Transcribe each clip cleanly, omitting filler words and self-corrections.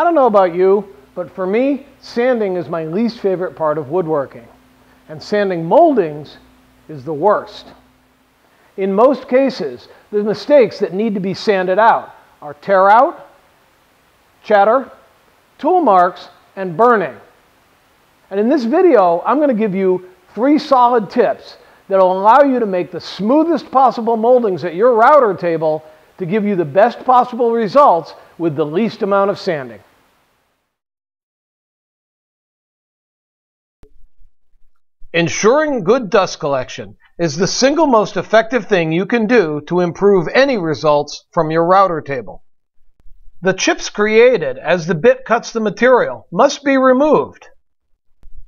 I don't know about you, but for me, sanding is my least favorite part of woodworking. And sanding moldings is the worst. In most cases, the mistakes that need to be sanded out are tear out, chatter, tool marks, and burning. And in this video, I'm going to give you 3 solid tips that will allow you to make the smoothest possible moldings at your router table to give you the best possible results with the least amount of sanding. Ensuring good dust collection is the single most effective thing you can do to improve any results from your router table. The chips created as the bit cuts the material must be removed.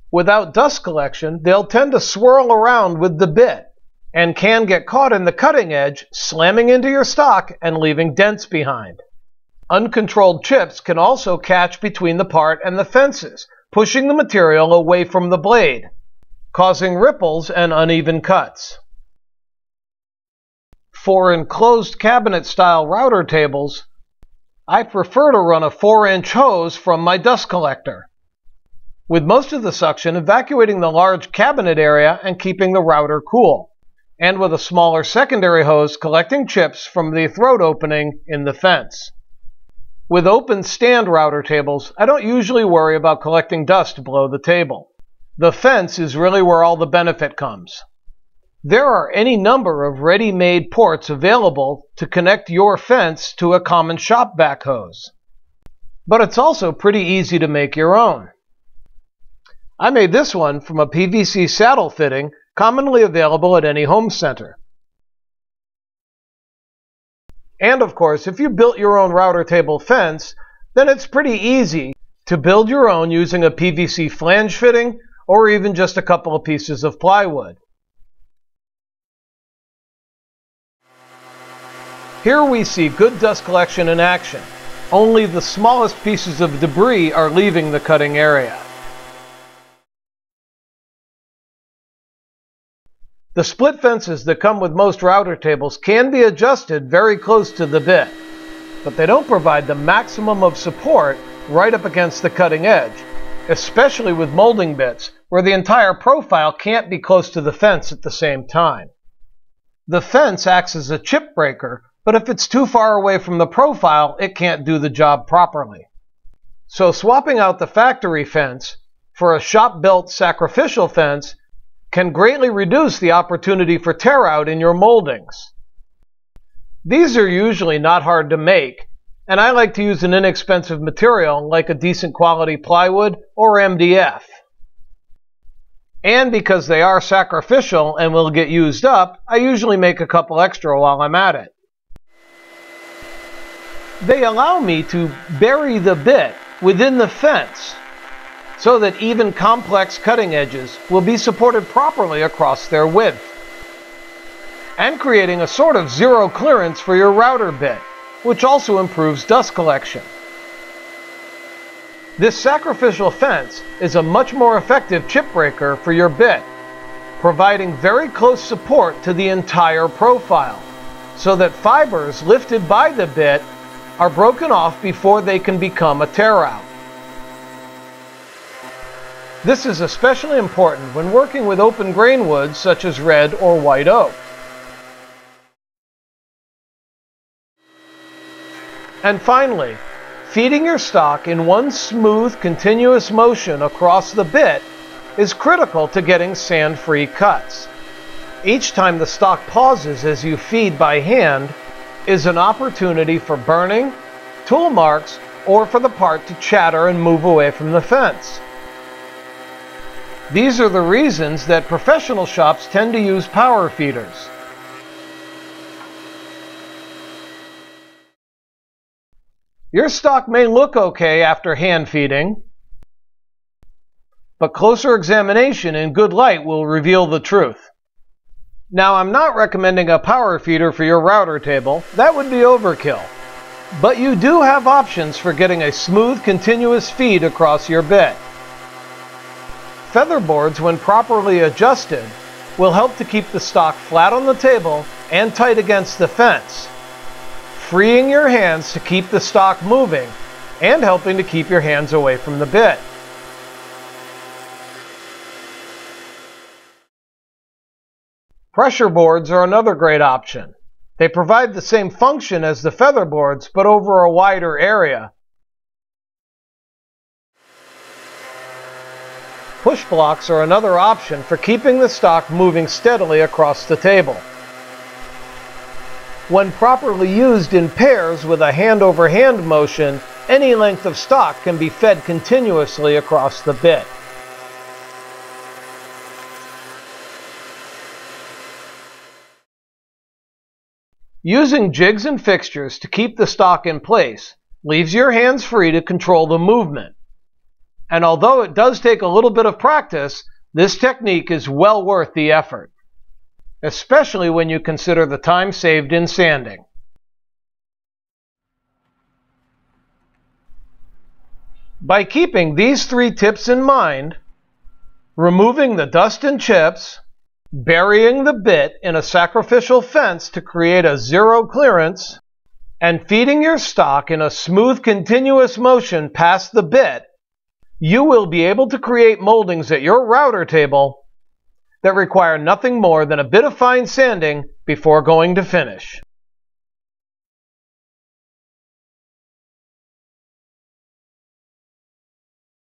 Without dust collection, they'll tend to swirl around with the bit and can get caught in the cutting edge, slamming into your stock and leaving dents behind. Uncontrolled chips can also catch between the part and the fences, pushing the material away from the blade, causing ripples and uneven cuts. For enclosed cabinet-style router tables, I prefer to run a 4-inch hose from my dust collector, with most of the suction evacuating the large cabinet area and keeping the router cool, and with a smaller secondary hose collecting chips from the throat opening in the fence. With open stand router tables, I don't usually worry about collecting dust below the table. The fence is really where all the benefit comes. There are any number of ready-made ports available to connect your fence to a common shop vac hose. But it's also pretty easy to make your own. I made this one from a PVC saddle fitting commonly available at any home center. And of course, if you built your own router table fence, then it's pretty easy to build your own using a PVC flange fitting or even just a couple of pieces of plywood. Here we see good dust collection in action. Only the smallest pieces of debris are leaving the cutting area. The split fences that come with most router tables can be adjusted very close to the bit, but they don't provide the maximum of support right up against the cutting edge, especially with molding bits, where the entire profile can't be close to the fence at the same time. The fence acts as a chip breaker, but if it's too far away from the profile, it can't do the job properly. So swapping out the factory fence for a shop-built sacrificial fence can greatly reduce the opportunity for tear out in your moldings. These are usually not hard to make, and I like to use an inexpensive material like a decent quality plywood or MDF. And because they are sacrificial and will get used up, I usually make a couple extra while I'm at it. They allow me to bury the bit within the fence so that even complex cutting edges will be supported properly across their width, and creating a sort of zero clearance for your router bit, which also improves dust collection. This sacrificial fence is a much more effective chip breaker for your bit, providing very close support to the entire profile, so that fibers lifted by the bit are broken off before they can become a tear out. This is especially important when working with open grain woods such as red or white oak. And finally, feeding your stock in one smooth, continuous motion across the bit is critical to getting sand-free cuts. Each time the stock pauses as you feed by hand is an opportunity for burning, tool marks, or for the part to chatter and move away from the fence. These are the reasons that professional shops tend to use power feeders. Your stock may look okay after hand feeding, but closer examination in good light will reveal the truth. Now, I'm not recommending a power feeder for your router table. That would be overkill. But you do have options for getting a smooth, continuous feed across your bit. Feather boards, when properly adjusted, will help to keep the stock flat on the table and tight against the fence, freeing your hands to keep the stock moving and helping to keep your hands away from the bit. Pressure boards are another great option. They provide the same function as the feather boards, but over a wider area. Push blocks are another option for keeping the stock moving steadily across the table. When properly used in pairs with a hand-over-hand motion, any length of stock can be fed continuously across the bit. Using jigs and fixtures to keep the stock in place leaves your hands free to control the movement. And although it does take a little bit of practice, this technique is well worth the effort, especially when you consider the time saved in sanding. By keeping these 3 tips in mind, removing the dust and chips, burying the bit in a sacrificial fence to create a zero clearance, and feeding your stock in a smooth continuous motion past the bit, you will be able to create moldings at your router table that require nothing more than a bit of fine sanding before going to finish.